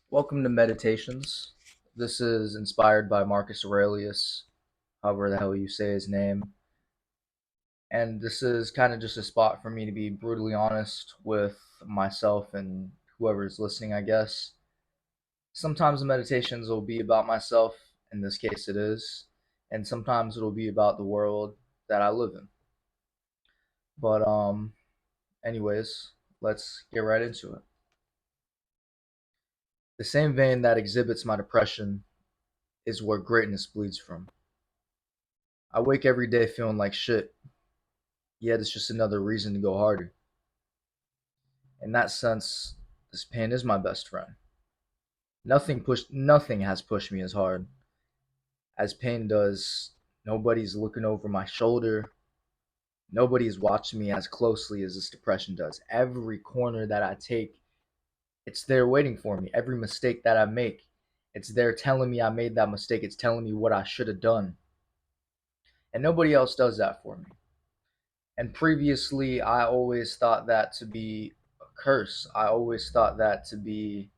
Welcome to Meditations. This is inspired by Marcus Aurelius, however the hell you say his name. And this is kind of just a spot for me to be brutally honest with myself and whoever's listening, I guess. Sometimes the meditations will be about myself, in this case it is, and sometimes it'll be about the world that I live in. But anyways, let's get right into it. The same vein that exhibits my depression is where greatness bleeds from. I wake every day feeling like shit, yet it's just another reason to go harder. In that sense, this pain is my best friend. Nothing has pushed me as hard as pain does. Nobody's looking over my shoulder. Nobody's watching me as closely as this depression does. Every corner that I take, it's there waiting for me. Every mistake that I make, it's there telling me I made that mistake. It's telling me what I should have done. And nobody else does that for me. And previously, I always thought that to be a curse. I always thought that to be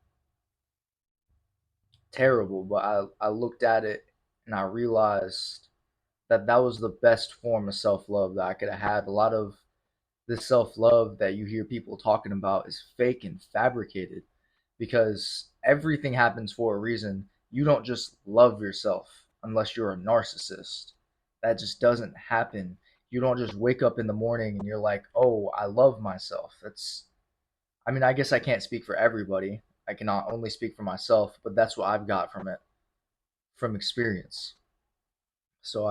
terrible. But I looked at it and I realized that that was the best form of self love that I could have had. A lot of this self love that you hear people talking about is fake and fabricated because everything happens for a reason. You don't just love yourself unless you're a narcissist. That just doesn't happen. You don't just wake up in the morning and you're like, "Oh, I love myself." I mean, I guess I can't speak for everybody. I cannot only speak for myself, but that's what I've got from it, from experience. So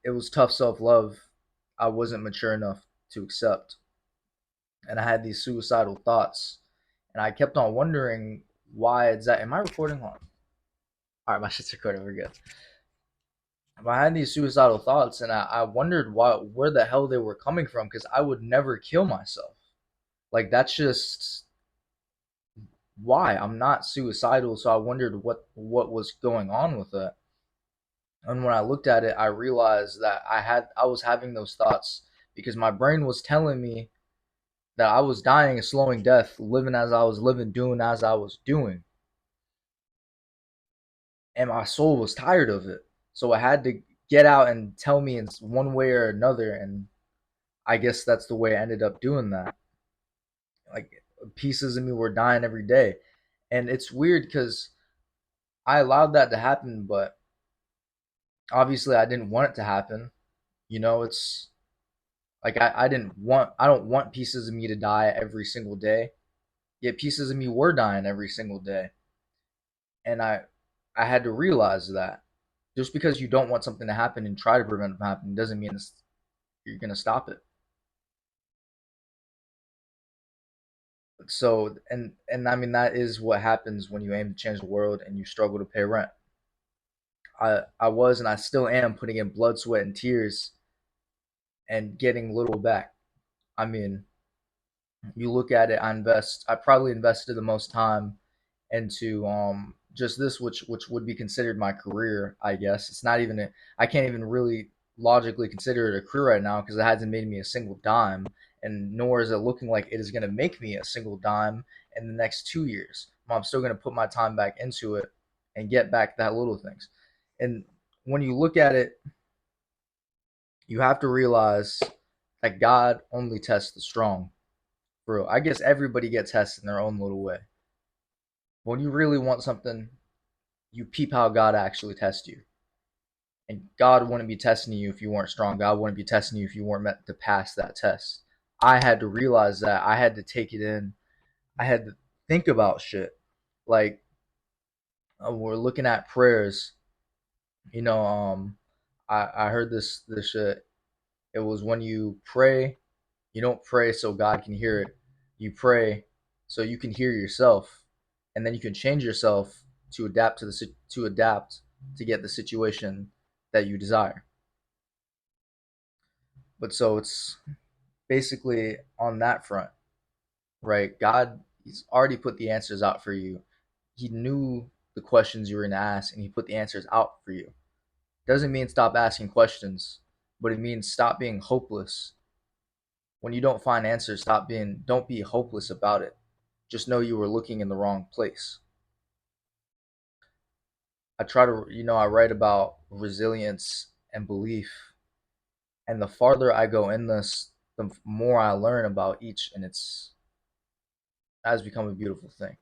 it was tough self-love. I wasn't mature enough to accept, and I had these suicidal thoughts, and I kept on wondering why exactly. Am I recording? Hold on. All right, my shit's recording. We're good. But I had these suicidal thoughts, and I wondered where the hell they were coming from because I would never kill myself. Like that's just why I'm not suicidal. So I wondered what was going on with it. And when I looked at it, I realized that I was having those thoughts because my brain was telling me that I was dying a slowing death, living as I was living, doing as I was doing. And my soul was tired of it. So I had to get out and tell me in one way or another. And I guess that's the way I ended up doing that. Like pieces of me were dying every day. And it's weird because I allowed that to happen, but obviously I didn't want it to happen. It's like I don't want pieces of me to die every single day. Yet pieces of me were dying every single day. And I had to realize that just because you don't want something to happen and try to prevent it from happening doesn't mean you're gonna stop it. So and I mean that is what happens when you aim to change the world and you struggle to pay rent. I was and I still am putting in blood, sweat, and tears and getting little back. I mean, you look at it, I probably invested the most time into just this which would be considered my career, I guess. It's not even I can't even really logically consider it a career right now because it hasn't made me a single dime, and nor is it looking like it is going to make me a single dime in the next 2 years. I'm still going to put my time back into it and get back that little things. And when you look at it, you have to realize that God only tests the strong. For real. I guess everybody gets tested in their own little way. When you really want something, you peep how God actually tests you. And God wouldn't be testing you if you weren't strong. God wouldn't be testing you if you weren't meant to pass that test. I had to realize that. I had to take it in. I had to think about shit. Like we're looking at prayers. You know, I heard this shit. It was when you pray, you don't pray so God can hear it. You pray so you can hear yourself, and then you can change yourself to adapt to get the situation that you desire. But so it's basically on that front, right? God, He's already put the answers out for you. He knew the questions you were going to ask, and He put the answers out for you. Doesn't mean stop asking questions, but it means stop being hopeless. When you don't find answers, don't be hopeless about it. Just know you were looking in the wrong place. I try to, I write about resilience and belief. And the farther I go in this, the more I learn about each, and it has become a beautiful thing.